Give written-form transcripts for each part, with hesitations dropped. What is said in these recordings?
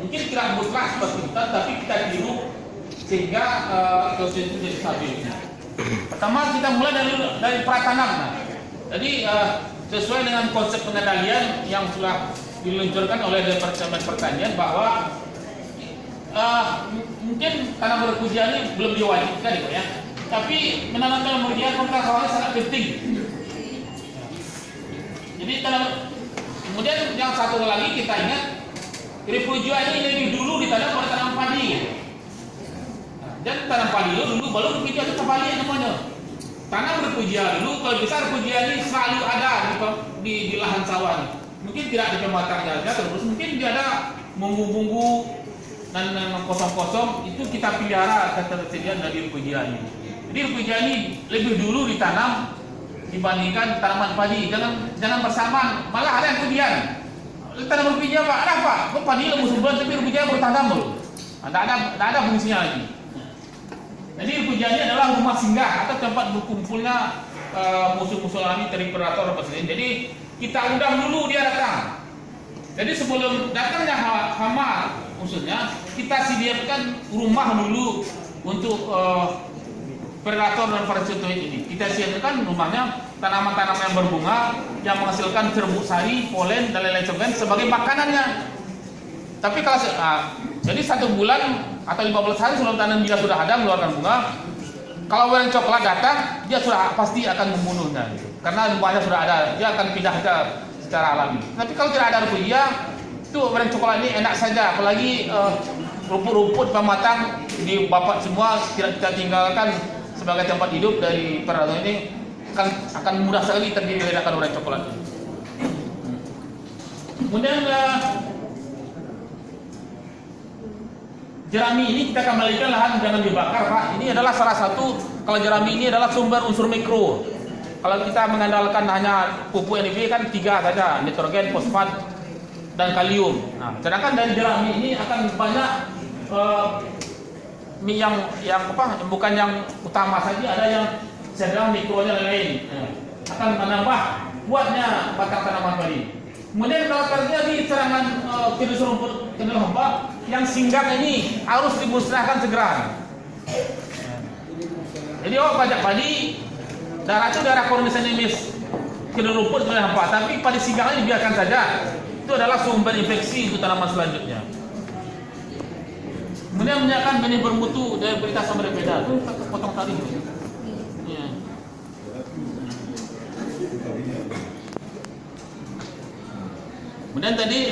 mungkin tidak mutlak seperti kita, tapi kita tiru sehingga ekosistem itu jadi stabil. Pertama kita mulai dari pratanam. Jadi sesuai dengan konsep pengendalian yang sudah diluncurkan oleh Departemen Pertanian bahwa mungkin tanam berpujian ini belum diwajibkan ya, tapi menanam berpujian kontrasawahnya sangat penting. Jadi kemudian yang satu lagi kita ingat, refugia ini lebih dulu ditanam pada tanam padi. Dan tanam padi dulu baru refugia itu kembali namanya. Tanam refugia dulu, kalau bisa refugia ini selalu ada di lahan sawah ini. Mungkin tidak di pematang jalannya terus, mungkin dia ada bumbu-bumbu dan kosong-kosong itu kita pelihara ketersediaan dari refugia ini. Jadi refugia ini lebih dulu ditanam dibandingkan tanaman padi. Jangan bersamaan, malah ada yang kemudian tanam refugia Pak, ada Pak, kok padi musim bulan tapi refugia baru tanam dulu. Tidak ada fungsinya lagi. Jadi refugia ini adalah rumah singgah atau tempat berkumpulnya musuh-musuh alami dari predator apa saja. Jadi kita undang dulu dia datang. Jadi sebelum datangnya hama musuhnya, kita sediakan rumah dulu untuk predator dan parasitoid ini. Kita sediakan rumahnya tanaman-tanaman yang berbunga yang menghasilkan serbuk sari, polen dan lain-lain sebagainya sebagai makanannya. Tapi kalau jadi 1 bulan atau 15 hari sebelum tanam dia sudah ada mengeluarkan bunga, kalau wren coklat datang, dia sudah pasti akan membunuhnya gitu. Karena bunganya sudah ada, dia akan pindah ke secara alami. Tapi kalau tidak ada refugia, itu wren coklat ini enak saja, apalagi rumput-rumput pematang di bapak semua tidak kita tinggalkan sebagai tempat hidup dari predator ini, akan mudah sekali terjadi ledakan wren coklat. Kemudian jerami ini kita kembalikan lahan jangan dibakar Pak. Ini adalah salah satu, kalau jerami ini adalah sumber unsur mikro. Kalau kita mengandalkan hanya pupuk NPK kan 3 saja, nitrogen, fosfat, dan kalium. Nah, sedangkan dari jerami ini akan banyak bukan yang utama saja, ada yang sedang mikronya lain. Akan menambah kuatnya batang tanaman padi. Kemudian kalau terjadi serangan virus rumput kena hamba, yang singgah ini harus dimusnahkan segera. Jadi pajak padi, darah itu darah kronis enemis kena rumput kena hamba, tapi padi singgah ini biarkan saja. Itu adalah sumber infeksi untuk tanaman selanjutnya. Kemudian menyiapkan benih bermutu dari berita sama berbeda. Itu potong tali. Kemudian tadi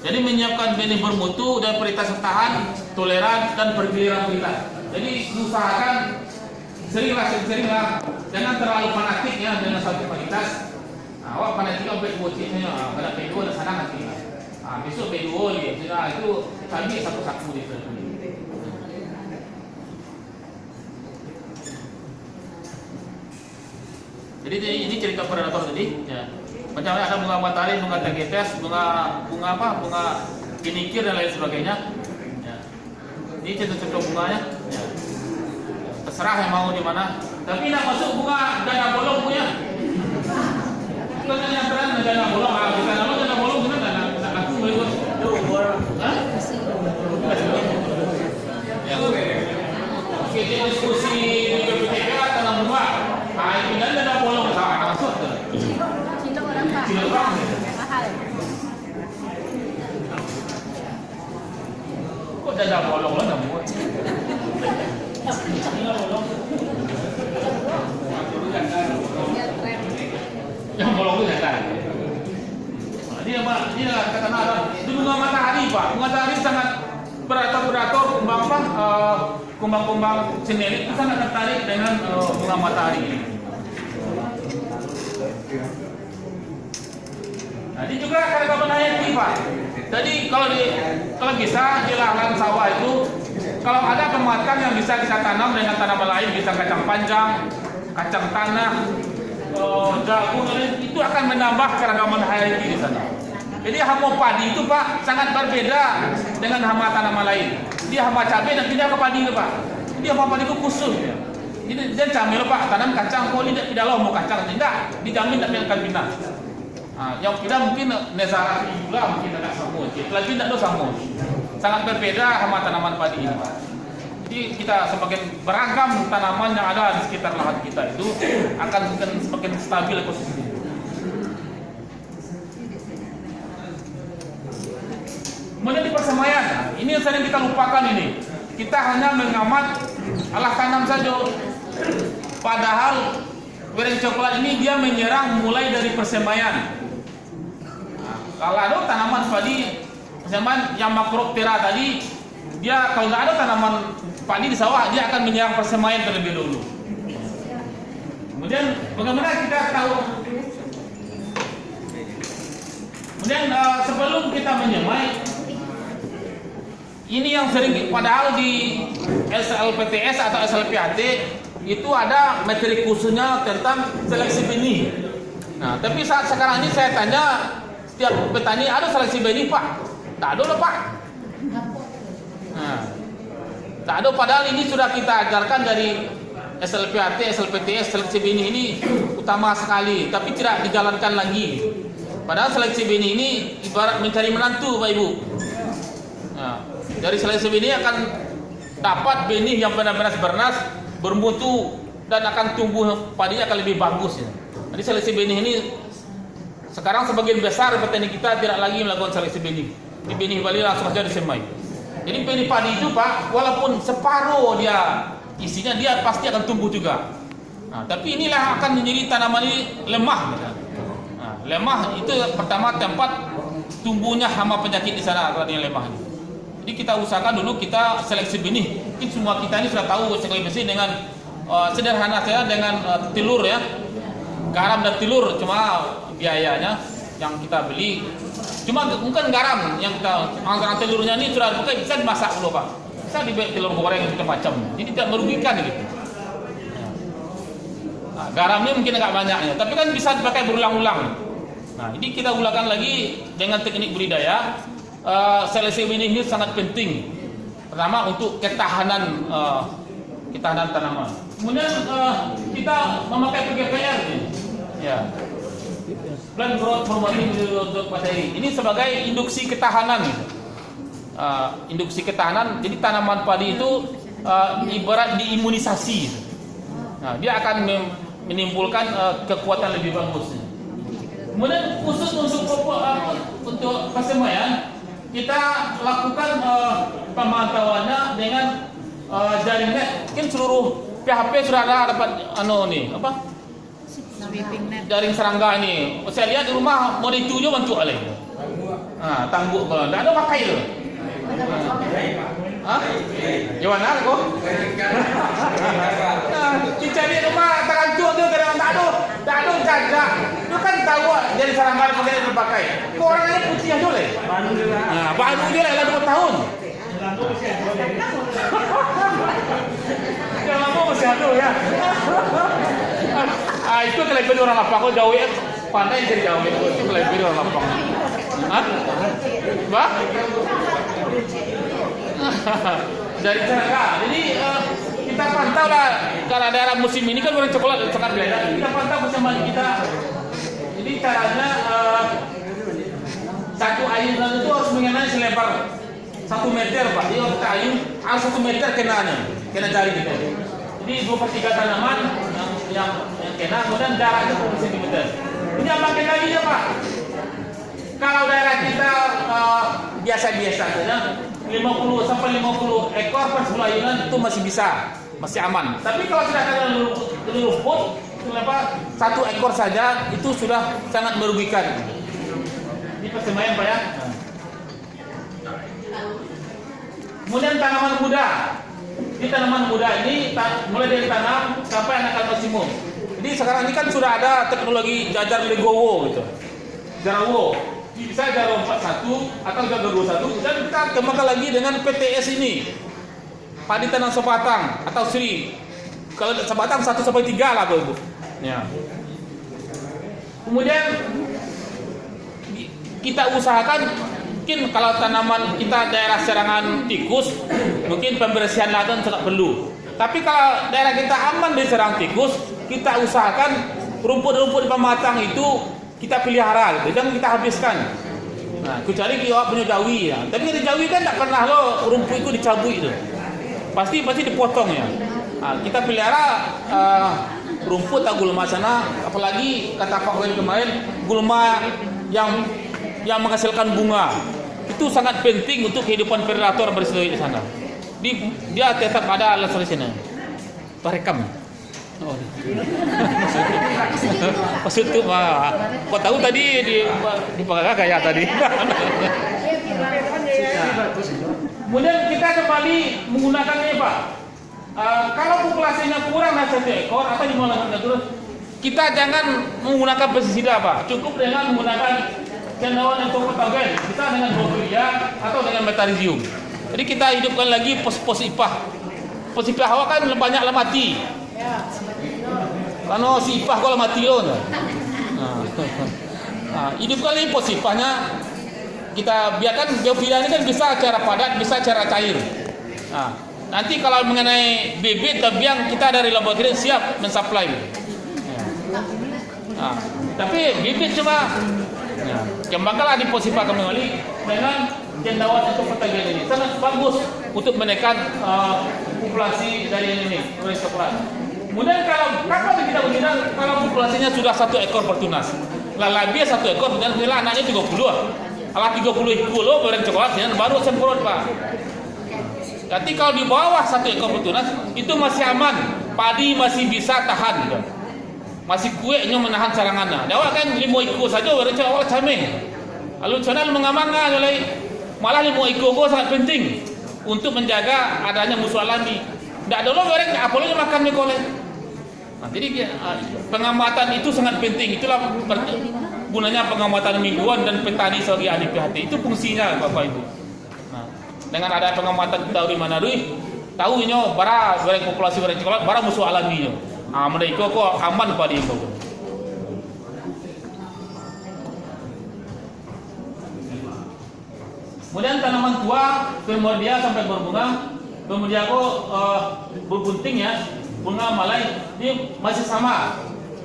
jadi menyiapkan benih bermutu dan varietas tahan, toleran dan bergiliran varietas. Jadi usahakan seringlah jangan terlalu fanatik ya dengan satu varietas. Awak fanatik sampai bocilnya ada P2 dan sana nanti. Besok P2 dia, itu kami satu-satu di sana. Jadi ini cerita predator tadi. Ya. Macam ada bunga matahari, bunga tagetes, bunga kinikir dan lain sebagainya. Ya. Ini contoh bunganya. Ya. Terserah yang mau di mana. Tapi nak masuk bunga dana bolong punya. Bukan yang terang dana bolong. Kita nama dana bolong gimana? Nak aku boleh. Hah? Ya. Kita diskusi di BPTK tentang bunga. Itu dan dana bolong sama masuk tuh. Cinta orang Pak. Cinta orang. Mahal. Kok dana bolong lah kamu? Dana bolong. Yang bolong itu jangan. Ini apa? Ini kata nara. Itu bunga matahari Pak. Bunga matahari sangat predator kumbang-kumbang senelik itu sangat tertarik dengan bunga matahari ini. Nah, ini juga harga menayaki Pak. Jadi kalau bisa di lahan sawah itu, kalau ada pematang yang bisa kita tanam dengan tanaman lain, bisa kacang panjang, kacang tanah, jagung, itu akan menambah keragaman hayati di sana. Jadi hama padi itu Pak sangat berbeda dengan hama tanaman lain. Dia hama cabai dan tidak ke padi itu Pak. Dia hama padi itu khusus. Jadi dia camil Pak, tanam kacang, kok tidak loh mau kacang, tidak, dijamin tidak akan pindah. Yang kita mungkin nezara juga mungkin agak sama, lagi tidak ada sama. Sangat berbeda sama tanaman padi ini. Jadi kita semakin beragam tanaman yang ada di sekitar lahan kita itu akan semakin stabil ekosistem. Kemudian di persemaian, ini yang sering kita lupakan ini. Kita hanya mengamat alah tanam saja. Padahal Wiring coklat ini dia menyerang mulai dari persemaian. Kalau ada tanaman padi persemaian yang makroptera tadi, dia kalau nggak ada tanaman padi di sawah, dia akan menyerang persemaian terlebih dahulu. Kemudian bagaimana kita tahu? Kemudian sebelum kita menyemai, ini yang sering, padahal di SLPTS atau SLPAT itu ada materi khususnya tentang seleksi benih. Nah, tapi saat sekarang ini saya tanya setiap petani, ada seleksi benih Pak? Tak ada loh Pak. Nah, tak ada, padahal ini sudah kita ajarkan dari SLPAT, SLPTS, seleksi benih ini utama sekali, tapi tidak dijalankan lagi. Padahal seleksi benih ini ibarat mencari menantu Pak Ibu. Nah, dari seleksi benih akan dapat benih yang benar-benar bernas, bermutu, dan akan tumbuh padinya akan lebih bagus ya. Jadi seleksi benih ini sekarang sebagian besar petani kita tidak lagi melakukan seleksi benih. Di benih Bali langsung saja disemai. Jadi benih padi itu Pak, walaupun separuh dia isinya, dia pasti akan tumbuh juga. Nah, tapi inilah akan menjadi tanaman ini lemah. Nah, lemah itu pertama tempat tumbuhnya hama penyakit di sana kalau yang lemah ini. Jadi kita usahakan dulu kita seleksi benih. Mungkin semua kita ini sudah tahu seleksi benih dengan sederhana saja dengan telur ya, garam dan telur, cuma biayanya yang kita beli. Cuma mungkin garam yang kita, garam telurnya ini sudah pakai bisa dimasak dulu Pak. Bisa dibuat telur goreng macam-macam. Jadi tidak merugikan gitu. Nah, garam ini mungkin agak banyaknya, tapi kan bisa dipakai berulang-ulang. Nah, ini kita ulangkan lagi dengan teknik budidaya. Seleksi benih ini sangat penting. Pertama untuk ketahanan tanaman. Kemudian kita memakai PGPR ya. Plan growth promoting untuk materi. Ini sebagai induksi ketahanan. Induksi ketahanan. Jadi tanaman padi itu ibarat diimunisasi. Nah, dia akan menimbulkan kekuatan lebih bagus. Kemudian khusus untuk persemaian, kita lakukan pemantauannya dengan jaringan. Mungkin seluruh PHP sudah ada dapat jaring serangga ini. Saya lihat di rumah mau dituju bantu oleh. Tangguk kalau tidak ada pakai loh. Gimana kok? Kita lihat rumah terancur tu kadang tak ada jaga. Itu kan tahu jadi serangga kemudian dipakai. Kok orangnya putih aja leh. Baru dia lah 2 tahun. Dia lama masih ada ya. Itu kelebihan orang lapang. Kau jauh ya, pandai jadi jauh itu kelebihan orang lapang. Bah? Dari serangga. Jadi kita pantau lah, karena daerah musim ini kan Wiring coklat sangat beda. Kita pantau bersama kita. Jadi caranya satu ayunan itu harus mengenai selebar 1 meter Pak. Jadi kita ayun harus 1 meter kena jari kita. Jadi 2/3 tanaman yang kena, kemudian jaraknya 10 cm. Ini apa lagi ya Pak? Kalau daerah kita biasa-biasa saja, 50 sampai 50 ekor per 10 ayunan itu masih bisa, masih aman. Tapi kalau sudah ada rumput, satu ekor saja itu sudah sangat merugikan. Ini persemaian Pak ya. Kemudian tanaman muda. Di tanaman muda ini mulai dari tanam sampai anak maksimum. Jadi sekarang ini kan sudah ada teknologi jajar legowo gitu. Jarawo. Bisa Jaro 41 atau Jaro 21, dan kita kembangkan lagi dengan PTS ini. Padi tanam sebatang atau Sri. Kalau sebatang 1 sampai 3 lah Bu. Ya. Kemudian kita usahakan mungkin kalau tanaman kita daerah serangan tikus, mungkin pembersihan ladang sangat perlu. Tapi kalau daerah kita aman diserang tikus, kita usahakan rumput-rumput di pematang itu kita pelihara gitu, jangan kita habiskan. Nah, kecuali kita punya jawi ya. Tapi di jawi kan tak pernah lo rumput itu dicabut itu. Pasti dipotong ya. Nah, kita pelihara rumput atau gulma sana, apalagi kata Pak Wel kemarin, gulma yang menghasilkan bunga. Itu sangat penting untuk kehidupan predator bersih di sana. Dia tetap ada alas di sana. Parekam. Oh. Maksud itu kau tahu tadi di Pagaka kayak tadi. Kemudian kita kembali menggunakannya Pak. Kalau populasinya kurang dari 1 ekor atau di mana terus, kita jangan menggunakan pestisida Pak. Cukup dengan menggunakan cendawan atau patogen. Kita dengan bromelia atau dengan metarhizium. Jadi kita hidupkan lagi pos ipah. Pos ipah awak kan banyaklah mati. Karena si ipah kalau mati loh. Hidupkan lagi pos ipahnya. Kita biarkan biofida ini kan bisa secara padat, bisa secara cair. Nanti kalau mengenai bibit dan biang, kita dari laboratorium siap mensuplai. Tapi bibit cuma kembangkanlah di pos ipah kembali dengan cendawan atau patogen ini. Sangat bagus untuk menekan populasi dari ini, kulit coklat. Kemudian kapan kita bertindak kalau populasinya sudah 1 ekor per tunas. Lebih 1 ekor dan bila anaknya 30. Kalau 30 kilo goreng coklat baru semprot Pak. Jadi kalau di bawah 1 ekor per tunas itu masih aman, padi masih bisa tahan. Masih kueknya menahan serangannya. Dawak kan 5 ekor saja goreng coklat cameng. Lalu channel mengamangkan oleh malah 5 ekor sangat penting untuk menjaga adanya musuh alami. Tidak ada goreng apalagi makan kolek. Jadi pengamatan itu sangat penting. Itulah gunanya pengamatan mingguan dan petani sebagai ahli PHT. Itu fungsinya Bapak Ibu. Dengan ada pengamatan kita di mana tahu inyo bara goreng populasi goreng coklat bara musuh alami inyo. Mereka kok aman pada itu. Kemudian tanaman tua primordia sampai berbunga, kemudian berbunting ya, bunga malai ini masih sama.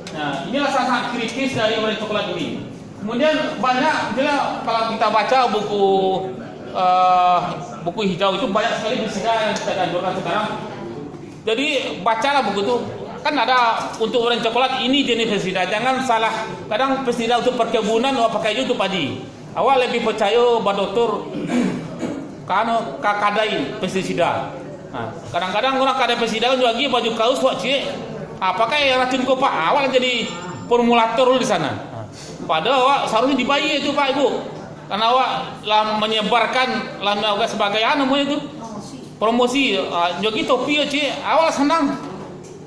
Nah, inilah sangat kritis dari goreng coklat ini. Kemudian banyak, kalau kita baca buku hijau itu banyak sekali pestisida yang kita anjurkan sekarang. Jadi bacalah buku itu. Kan ada untuk goreng coklat ini jenis pestisida. Jangan salah. Kadang pestisida untuk perkebunan pakai itu untuk padi. Awal lebih percaya dokter karena kakadai pestisida. Nah, kadang-kadang orang kadai pestisida kan lagi baju kaos buat cik. Pakai racun kopak. Awal jadi formulator di sana. Padahal awak seharusnya dibayar itu Pak Ibu. Karena awak menyebarkan sebagai namanya itu promosi. Jadi topi cik. Awal senang.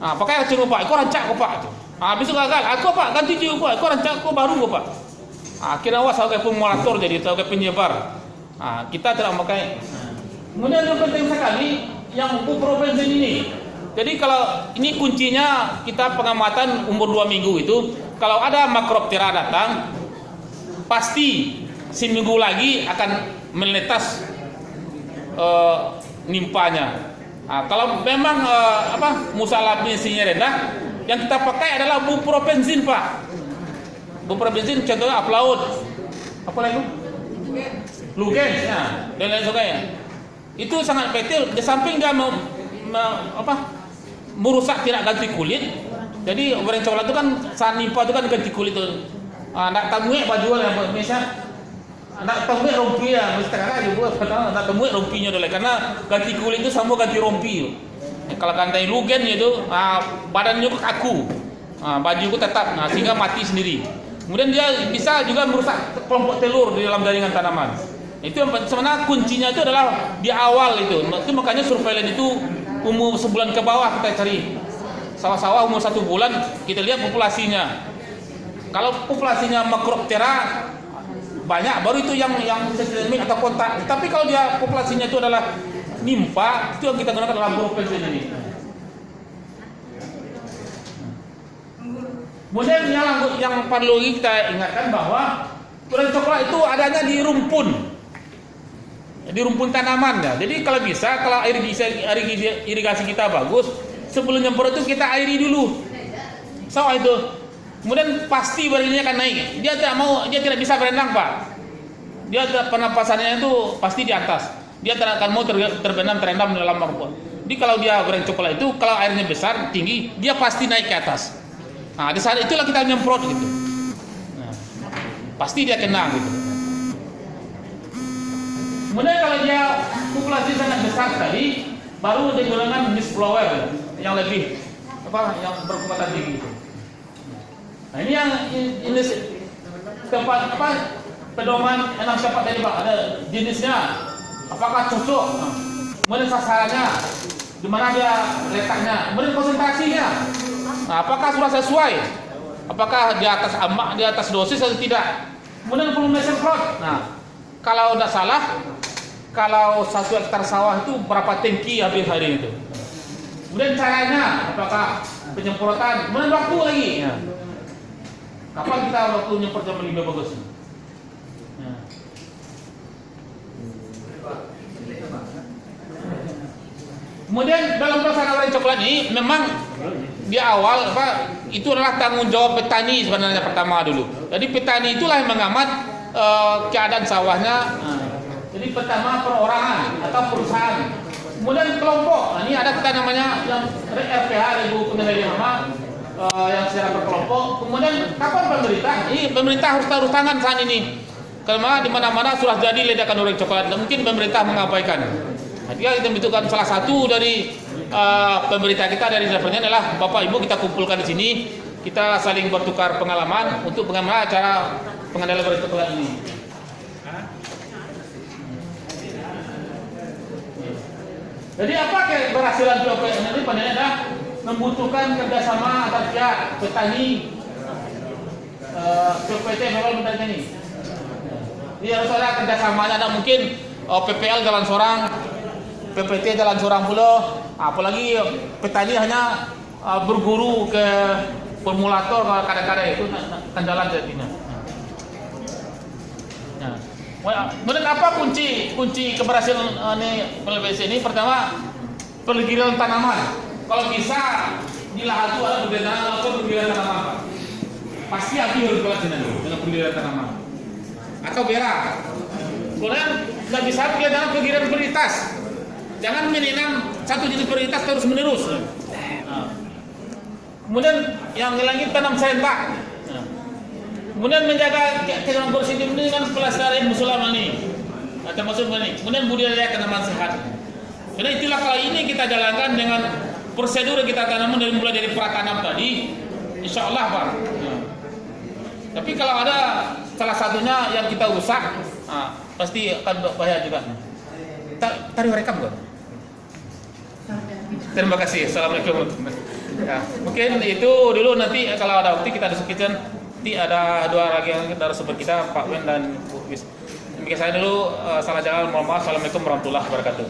Pakai racun kopak. Kau rancak kopak. Habis itu gagal. Aku Pak ganti juga Pak. Kau rancak kau baru kopak. Akhirnya awak sebagai formulator jadi sebagai penyebar. Kita tidak memakai. Kemudian yang penting sekali yang buprobensin ini. Jadi kalau ini kuncinya kita pengamatan umur 2 minggu itu, kalau ada Macroptera datang, pasti seminggu lagi akan menetas nimpanya. Kalau memang musa alaminya rendah, yang kita pakai adalah buprobensin Pak. Buprobensin contohnya Aplaud, apa lagi? Lugens, dan lain sebagainya. Itu sangat efektif. Di samping dia merusak tidak ganti kulit. Jadi goreng coklat itu kan saat nimpa itu kan ganti kulit itu. Nak tamuek baju yang biasa. Nak tamuek rompi ya, mesti sekarang aja buat nak tamuek rompinya dulu karena ganti kulit itu sama ganti rompi. Kalau ganti lugen itu badannya kaku. Baju itu tetap sehingga mati sendiri. Kemudian dia bisa juga merusak kelompok telur di dalam jaringan tanaman. Itu yang sebenarnya kuncinya itu adalah di awal itu. Makanya surveillance itu umur sebulan ke bawah kita cari. Sawah-sawah umur 1 bulan kita lihat populasinya. Kalau populasinya Macroptera banyak, baru itu yang sistemik atau kontak. Tapi kalau dia populasinya itu adalah nimpa, itu yang kita gunakan dalam buprobensin ini. Kemudian yang perlu kita ingatkan bahwa goreng coklat itu adanya di rumpun tanaman ya. Jadi kalau bisa, kalau irigasi kita bagus, sebelum nyemprot itu kita airi dulu sawah itu. Kemudian pasti berenangnya akan naik. Dia tidak bisa berenang, Pak. Dia pernapasannya itu pasti di atas. Dia tidak akan mau terbenam terendam di dalam rumput. Jadi kalau dia goreng coklat itu, kalau airnya besar tinggi, dia pasti naik ke atas. Nah, di saat itulah kita nyemprot gitu. Nah, pasti dia kena gitu. Kemudian kalau dia populasi sangat besar tadi, baru digunakan jenis blower yang lebih yang berkekuatan tinggi gitu. Nah, ini yang ini tempat pedoman enam syapat tadi, Pak. Ada jenisnya, apakah cocok, kemudian sasarannya, di mana dia letaknya, kemudian konsentrasinya. Nah, apakah sudah sesuai? Apakah di atas ambang, di atas dosis atau tidak? Kemudian volume semprot. Nah, kalau tidak salah, kalau 1 hektar sawah itu berapa tangki habis hari itu? Kemudian caranya, apakah penyemprotan? Kemudian waktu lagi. Ya. Kapan kita waktu nyemprot yang paling bagus? Ya. Kemudian dalam pelaksanaan goreng coklat ini memang di awal itu adalah tanggung jawab petani sebenarnya pertama dulu. Jadi petani itulah yang mengamat keadaan sawahnya. Jadi pertama perorangan atau perusahaan. Kemudian kelompok. Nah, ini ada kita namanya yang RPH, Ibu Pengendali Hama, yang secara berkelompok. Kemudian kapan pemerintah? Ini pemerintah harus taruh tangan saat ini. Karena di mana-mana sudah jadi ledakan goreng coklat. Dan mungkin pemerintah mengabaikan. Nah, dia kita membutuhkan salah satu dari pemerintah kita dari levelnya adalah Bapak Ibu kita kumpulkan di sini, kita saling bertukar pengalaman untuk bagaimana cara pengendalian goreng coklat ini. Jadi apa keberhasilan POPN ini? Pandangannya adalah membutuhkan kerjasama antar pihak petani, PPT, memang petani. Jadi harus ada kerjasamanya. Ada mungkin PPL jalan seorang, PPT jalan seorang pula. Apalagi petani hanya berguru ke formulator kadang-kadang itu akan jalan jadinya. Nah. Kemudian apa kunci keberhasilan PLBC ini? Pertama, penggiliran tanaman. Kalau bisa di lahan itu ada penggiliran tanaman. Pasti hati harus berhasil dengan penggiliran tanaman. Atau berak. Kemudian nggak bisa penggiliran prioritas. Jangan menanam satu jenis prioritas terus menerus. Kemudian yang lagi tanam serentak. Kemudian menjaga keamanan bersih ini dengan pelestarian musulam ini, termasuk ini. Kemudian budidaya tanaman sehat. Jadi itulah kali ini kita jalankan dengan prosedur kita tanaman dari mulai dari pratanam tadi, insya Allah, Pak. Ya. Tapi kalau ada salah satunya yang kita rusak, pasti akan bahaya juga. Tarik rekam kan? Terima kasih. Assalamualaikum. Ya, mungkin itu dulu, nanti kalau ada waktu kita diskusikan. Nanti ada dua lagi yang narasumber kita, Pak Wen dan Bu Wis. Demikian saya dulu, salah jalan, mohon maaf. Assalamualaikum warahmatullahi wabarakatuh.